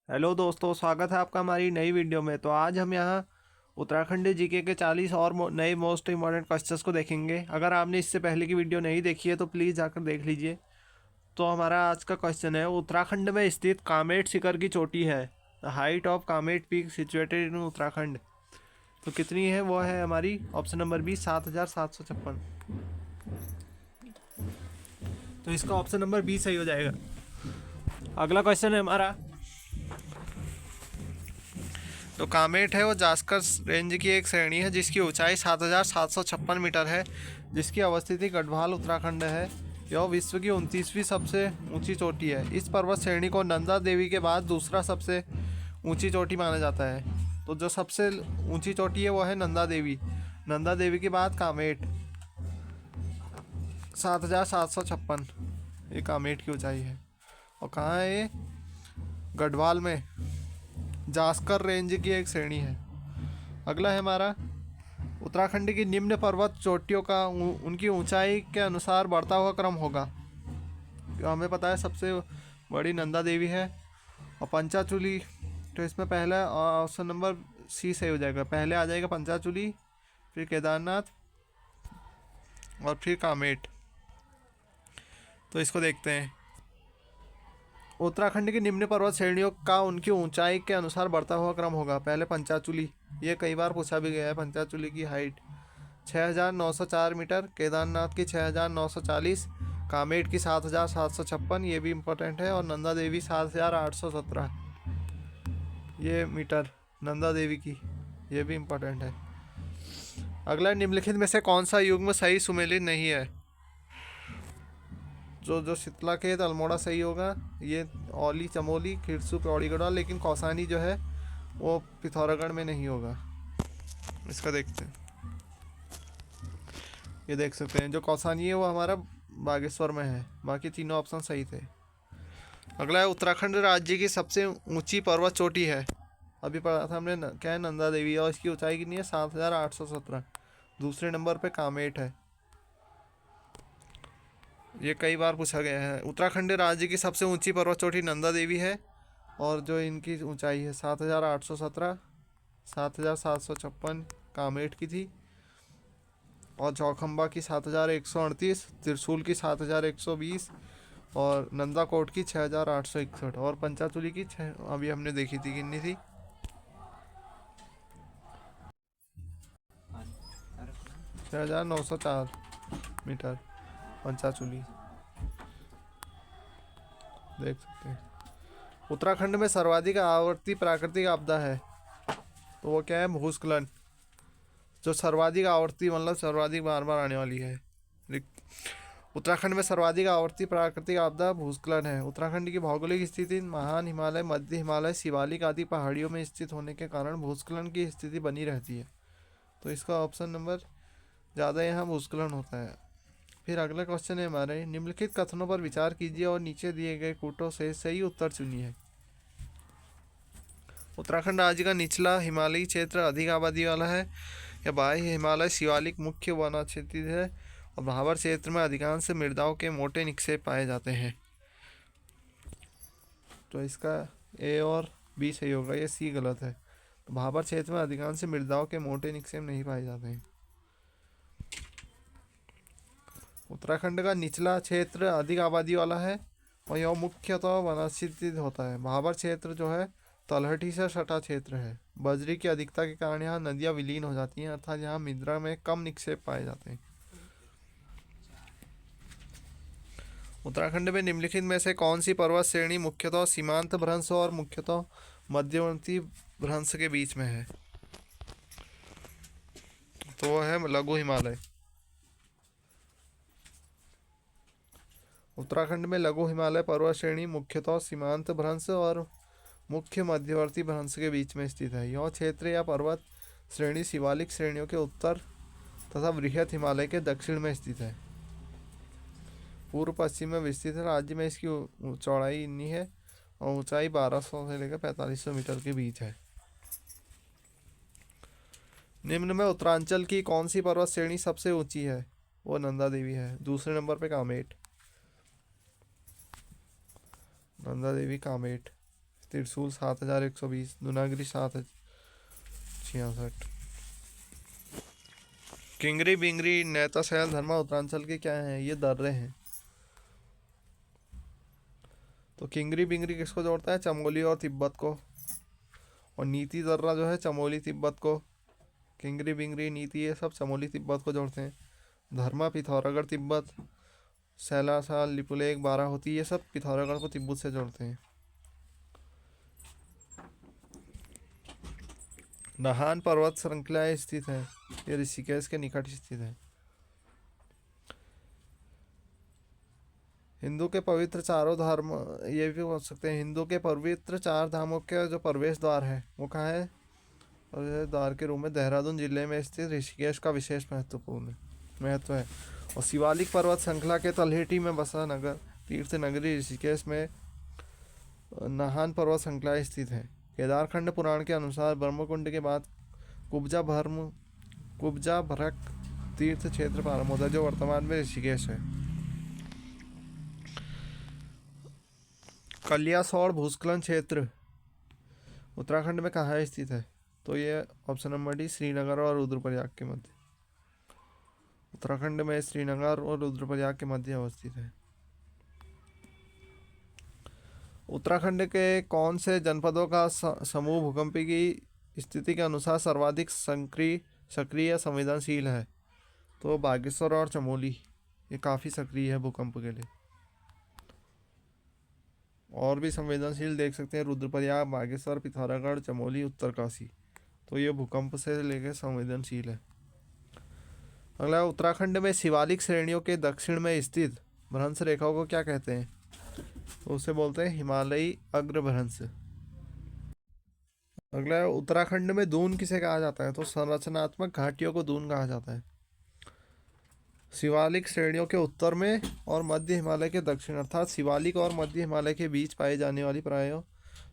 Hello दोस्तों, स्वागत है आपका हमारी नई वीडियो में। तो आज हम यहाँ उत्तराखंड जीके के 40 और नए मोस्ट इम्पॉर्टेंट क्वेश्चंस को देखेंगे। अगर आपने इससे पहले की वीडियो नहीं देखी है तो प्लीज़ जाकर देख लीजिए। तो हमारा आज का क्वेश्चन है, उत्तराखंड में स्थित कामेट शिखर की चोटी है। The height of Kamet peak situated in Uttarakhand. तो कितनी है? वो है हमारी ऑप्शन नंबर बी, 7,756। तो इसका ऑप्शन नंबर बी सही हो जाएगा। अगला क्वेश्चन है हमारा, तो कामेट है वो जास्कर रेंज की एक श्रेणी है जिसकी ऊंचाई 7,756 मीटर है, जिसकी अवस्थिति गढ़वाल उत्तराखंड है। यह विश्व की 29वीं सबसे ऊंची चोटी है। इस पर्वत श्रेणी को नंदा देवी के बाद दूसरा सबसे ऊंची चोटी माना जाता है। तो जो सबसे ऊंची चोटी है वो है नंदा देवी। नंदा देवी के बाद कामेट 7,756, ये कामेट की ऊंचाई है। और कहाँ है ये? गढ़वाल में, जास्कर रेंज की एक श्रेणी है। अगला है हमारा, उत्तराखंड की निम्न पर्वत चोटियों का उनकी ऊंचाई के अनुसार बढ़ता हुआ क्रम होगा। तो हमें पता है सबसे बड़ी नंदा देवी है और पंचाचूली। तो इसमें पहला ऑप्शन नंबर सी सही हो जाएगा। पहले आ जाएगा पंचाचूली, फिर केदारनाथ और फिर कामेट। तो इसको देखते हैं। उत्तराखंड की निम्न पर्वत श्रेणियों का उनकी ऊंचाई के अनुसार बढ़ता हुआ क्रम होगा। पहले पंचाचूली, ये कई बार पूछा भी गया है। पंचाचूली की हाइट 6,904 मीटर, केदारनाथ की 6,940, कामेट की 7,756, ये भी इम्पोर्टेंट है। और नंदा देवी 7,817 ये मीटर नंदा देवी की, ये भी इम्पोर्टेंट है। अगला, निम्नलिखित में से कौन सा युग्म सही सुमेलित नहीं है? जो शीतला खेत अल्मोड़ा सही होगा। ये औली चमोली खिरसू पौड़ी गढ़वाल, लेकिन कौसानी जो है वो पिथौरागढ़ में नहीं होगा। इसका देखते हैं। ये देख सकते हैं, जो कौसानी है वो हमारा बागेश्वर में है। बाकी तीनों ऑप्शन सही थे। अगला है, उत्तराखंड राज्य की सबसे ऊंची पर्वत चोटी है। अभी पढ़ा था हमने क्या है, नंदा देवी, और इसकी ऊंचाई कितनी है? 7,817। दूसरे नंबर पे कामेट है। ये कई बार पूछा गया है। उत्तराखंड राज्य की सबसे ऊंची पर्वत चोटी नंदा देवी है, और जो इनकी ऊंचाई है 7,817, 7,756 कामेट की थी, और चौखंबा की 7,138, त्रिशूल की 7,120, और नंदा कोट की 6,861, और पंचाचूली की अभी हमने देखी थी कितनी थी? 6,904 मीटर पंचाचूली। देख सकते हैं। उत्तराखंड में सर्वाधिक आवर्ती प्राकृतिक आपदा है, तो वो क्या है? भूस्खलन। जो सर्वाधिक आवर्ती मतलब सर्वाधिक बार बार आने वाली है। उत्तराखंड में सर्वाधिक आवर्ती प्राकृतिक आपदा भूस्खलन है। उत्तराखंड की भौगोलिक स्थिति महान हिमालय, मध्य हिमालय, शिवालिक आदि पहाड़ियों में स्थित होने के कारण भूस्खलन की स्थिति बनी रहती है। तो इसका ऑप्शन नंबर ज़्यादा यहाँ भूस्खलन होता है। फिर अगला क्वेश्चन है हमारे, निम्नलिखित कथनों पर विचार कीजिए और नीचे दिए गए कूटों से सही उत्तर चुनिए। उत्तराखंड राज्य का निचला हिमालयी क्षेत्र अधिक आबादी वाला है, या बाह्य हिमालय शिवालिक मुख्य वना क्षेत्र है, और भाबर क्षेत्र में अधिकांश मृदाओं के मोटे निक्षेप पाए जाते हैं। तो इसका ए और बी सही होगा, ये सी गलत है। तो भाबर क्षेत्र में अधिकांश मृदाओं के मोटे निक्षेप नहीं पाए जाते हैं। उत्तराखंड का निचला क्षेत्र अधिक आबादी वाला है, और यह मुख्यतः वनाच्छादित होता है। भाबर क्षेत्र जो है तलहटी से सटा क्षेत्र है। बजरी की अधिकता के कारण यहाँ नदियाँ विलीन हो जाती हैं, अर्थात यहाँ मृदा में कम निक्षेप पाए जाते हैं। उत्तराखंड में निम्नलिखित में से कौन सी पर्वत श्रेणी मुख्यतः सीमांत भ्रंश और मुख्यतः मध्यवर्ती भ्रंश के बीच में है? तो वो है लघु हिमालय। उत्तराखंड में लघु हिमालय पर्वत श्रेणी मुख्यतः सीमांत भ्रंश और मुख्य मध्यवर्ती भ्रंश के बीच में स्थित है। यह क्षेत्र या पर्वत श्रेणी शिवालिक श्रेणियों के उत्तर तथा बृहत हिमालय के दक्षिण में स्थित है। पूर्व पश्चिम में विस्तृत है। राज्य में इसकी चौड़ाई इतनी है और ऊंचाई 1,200 से लेकर 4,500 मीटर के बीच है। निम्न में उत्तरांचल की कौन सी पर्वत श्रेणी सबसे ऊंची है? वो नंदा देवी है। दूसरे नंबर पे कामेट, नंदा देवी कामेट। त्रिशूल 7120, दुनागिरी 7,66। किंगरी बिंगरी नैता सैल धर्मा उत्तरांचल के क्या हैं? ये दर्रे हैं। तो किंगरी बिंगरी किसको जोड़ता है? चमोली और तिब्बत को। और नीति दर्रा जो है चमोली तिब्बत को। किंगरी बिंगरी नीति ये सब चमोली तिब्बत को जोड़ते हैं। धर्मा पिथौरागढ़ तिब्बत, सैलासा लिपुलेख बाराहोती ये सब पिथौरागढ़ को तिब्बत से जोड़ते हैं। नाहान पर्वत श्रृंखला स्थित है, ये ऋषिकेश के निकट स्थित है। हिंदू के पवित्र चारों धर्म, ये भी बोल सकते हैं, हिंदू के पवित्र चार धामों के जो प्रवेश द्वार है वो कहाँ है? प्रवेश द्वार के रूप में देहरादून जिले में स्थित ऋषिकेश का विशेष महत्व है। और शिवालिक पर्वत श्रृंखला के तलहटी में बसा नगर तीर्थ नगरी ऋषिकेश में नाहान पर्वत श्रृंखला स्थित है। केदारखंड पुराण के अनुसार ब्रह्मकुंड के बाद कुब्जा भरक तीर्थ क्षेत्र प्रारंभ होता है जो वर्तमान में ऋषिकेश है। कलियासौड़ भूस्खलन क्षेत्र उत्तराखंड में कहाँ स्थित है? तो ये ऑप्शन नंबर डी श्रीनगर और रुद्रप्रयाग के मध्य। उत्तराखंड में श्रीनगर और रुद्रप्रयाग के मध्य अवस्थित है। उत्तराखंड के कौन से जनपदों का समूह भूकंप की स्थिति के अनुसार सर्वाधिक सक्रिय संवेदनशील है? तो बागेश्वर और चमोली ये काफ़ी सक्रिय है भूकंप के लिए। और भी संवेदनशील देख सकते हैं रुद्रप्रयाग, बागेश्वर, पिथौरागढ़, चमोली, उत्तरकाशी, तो ये भूकंप से लेकर संवेदनशील है। अगला, उत्तराखंड में शिवालिक श्रेणियों के दक्षिण में स्थित भ्रंश रेखा को क्या कहते हैं? तो उसे बोलते हैं हिमालयी अग्रभ्रंश। अगला, उत्तराखंड में दून किसे कहा जाता है? तो संरचनात्मक घाटियों को दून कहा जाता है। शिवालिक श्रेणियों के उत्तर में और मध्य हिमालय के दक्षिण, अर्थात शिवालिक और मध्य हिमालय के बीच पाई जाने वाली प्राय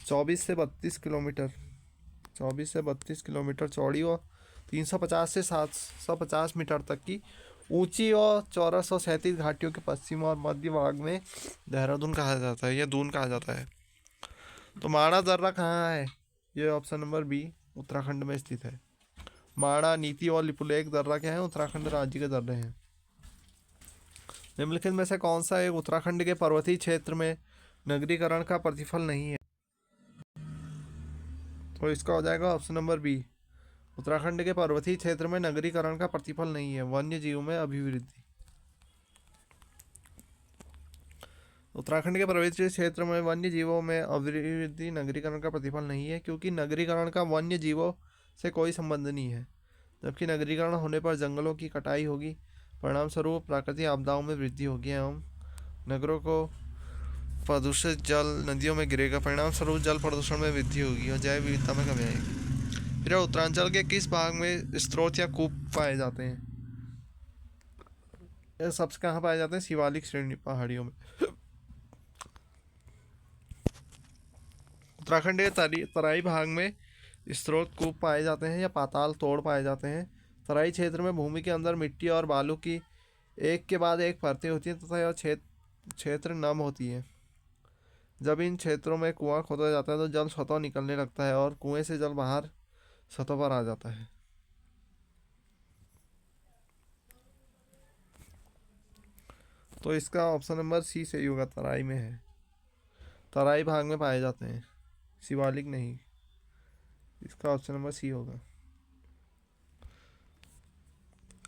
24 से 32 किलोमीटर चौड़ी और 350 से 750 मीटर तक की ऊंची और चौरस और 37 घाटियों के पश्चिम और मध्य भाग में देहरादून कहा जाता है, यह दून कहा जाता है। तो माणा दर्रा कहाँ है? ये ऑप्शन नंबर बी उत्तराखंड में स्थित है। माणा, नीति और लिपुलेख दर्रा क्या है? उत्तराखंड राज्य के दर्रे हैं। निम्नलिखित में से कौन सा एक उत्तराखंड के पर्वतीय क्षेत्र में नगरीकरण का प्रतिफल नहीं है? तो इसका हो जाएगा ऑप्शन नंबर बी, उत्तराखंड के पर्वतीय क्षेत्र में नगरीकरण का प्रतिफल नहीं है, वन्य जीवों में अभिवृद्धि। उत्तराखंड के पर्वतीय क्षेत्र में वन्य जीवों में अभिवृद्धि नगरीकरण का प्रतिफल नहीं है, क्योंकि नगरीकरण का वन्य जीवों से कोई संबंध नहीं है। जबकि नगरीकरण होने पर जंगलों की कटाई होगी, परिणाम स्वरूप प्राकृतिक आपदाओं में वृद्धि होगी एवं नगरों को प्रदूषित जल नदियों में गिरेगा, परिणाम स्वरूप जल प्रदूषण में वृद्धि होगी और जैव विविधता में कमी आएगी। फिर उत्तरांचल के किस भाग में स्रोत या कूप पाए जाते हैं? ये सबसे कहाँ पाए जाते हैं? शिवालिक श्रेणी पहाड़ियों में। उत्तराखंड के तराई भाग में स्रोत कूप पाए जाते हैं या पाताल तोड़ पाए जाते हैं। तराई क्षेत्र में भूमि के अंदर मिट्टी और बालू की एक के बाद एक परतें होती हैं तथा यह क्षेत्र नम होती है। जब इन क्षेत्रों में कुआं खोदा जाता है तो जल स्वतः निकलने लगता है और कुएं से जल बाहर सतह पर आ जाता है। तो इसका ऑप्शन नंबर सी सही होगा, तराई में है, तराई भाग में पाए जाते हैं, शिवालिक नहीं। इसका ऑप्शन नंबर सी होगा।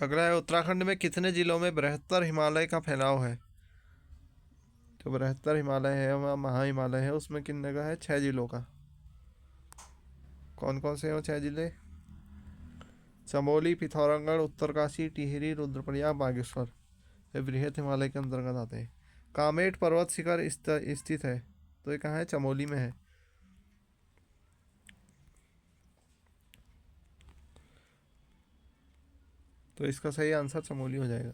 अगला है, उत्तराखंड में कितने जिलों में बृहत्तर हिमालय का फैलाव है? जो बृहत्तर हिमालय है वह महा हिमालय है, उसमें कितने का है? 6 जिलों का। कौन कौन से हैं वो 6 जिले? चमोली, पिथौरागढ़, उत्तरकाशी, टिहरी, रुद्रप्रयाग, बागेश्वर, ये बृहत हिमालय के अंतर्गत आते हैं। कामेट पर्वत शिखर स्थित है, तो ये कहाँ है? चमोली में है। तो इसका सही आंसर चमोली हो जाएगा।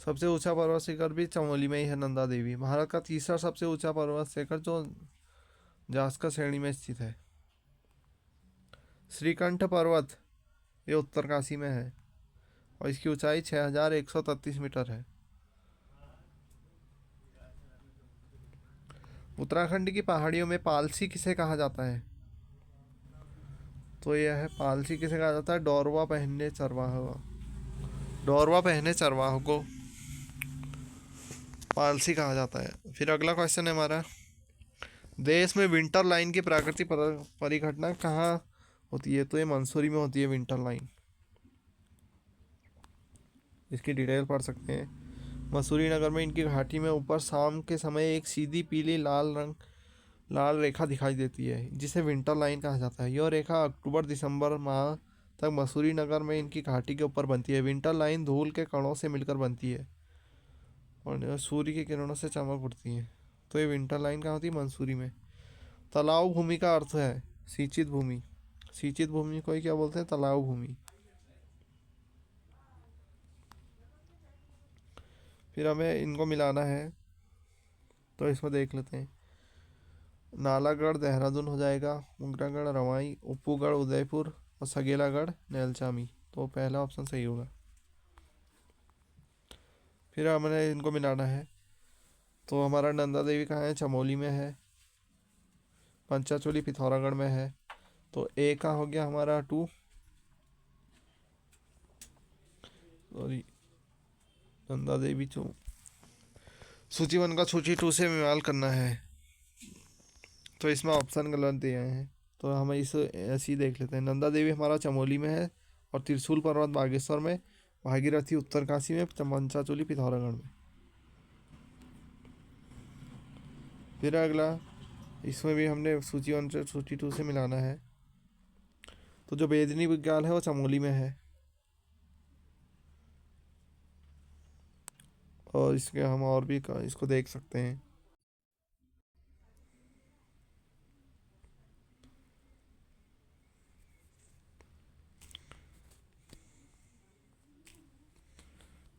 सबसे ऊंचा पर्वत शिखर भी चमोली में ही है, नंदा देवी। भारत का तीसरा सबसे ऊंचा पर्वत शिखर जो जास्कर श्रेणी में स्थित है। श्रीकंठ पर्वत ये उत्तरकाशी में है और इसकी ऊंचाई 6133 मीटर है। उत्तराखंड की पहाड़ियों में पालसी किसे कहा जाता है? तो यह है, पालसी किसे कहा जाता है? डोरवा पहने चरवाहों को पालसी कहा जाता है। फिर अगला क्वेश्चन है हमारा, देश में विंटर लाइन की प्राकृतिक परिघटना कहाँ होती है? तो ये मंसूरी में होती है विंटर लाइन। इसकी डिटेल पढ़ सकते हैं। मसूरी नगर में इनकी घाटी में ऊपर शाम के समय एक सीधी पीली लाल रेखा दिखाई देती है, जिसे विंटर लाइन कहा जाता है। यह रेखा अक्टूबर दिसंबर माह तक मसूरी नगर में इनकी घाटी के ऊपर बनती है। विंटर लाइन धूल के कणों से मिलकर बनती है और सूर्य की किरणों से चमक उठती है। तो ये विंटर लाइन कहाँ होती है? मंसूरी में। तालाब भूमि का अर्थ है सिंचित भूमि। सिंचित भूमि को ही क्या बोलते हैं? तालाब भूमि। फिर हमें इनको मिलाना है, तो इसको देख लेते हैं। नालागढ़ देहरादून हो जाएगा, मुंगरागढ़ रवाई, उपूगढ़ उदयपुर और सगेलागढ़ नैलचामी। तो पहला ऑप्शन सही होगा। फिर हमें इनको मिलाना है, तो हमारा नंदा देवी कहाँ है? चमोली में है। पंचाचोली पिथौरागढ़ में है। तो ए का हो गया हमारा 2, सॉरी नंदा देवी सूची 1 का सूची 2 से मिलाल करना है, तो इसमें ऑप्शन गलत दिए हैं। तो हम इसे ऐसे ही देख लेते हैं। नंदा देवी हमारा चमोली में है और त्रिशूल पर्वत बागेश्वर में, भागीरथी उत्तरकाशी में, पंचाचोली पिथौरागढ़ में। फिर अगला, इसमें भी हमने सूची 1 से सूची 2 से मिलाना है। तो जो बेदनी विज्ञान है वो चमोली में है, और इसके हम और भी इसको देख सकते हैं।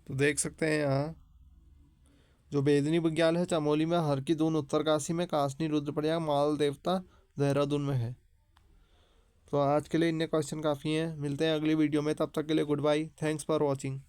तो देख सकते हैं यहाँ, जो बेदनी विज्ञान है चमोली में, हर की दून उत्तरकाशी में, कासनी रुद्रप्रयाग माल देवता देहरादून में है। तो आज के लिए इतने क्वेश्चन काफ़ी हैं। मिलते हैं अगली वीडियो में, तब तक के लिए goodbye. Thanks for watching.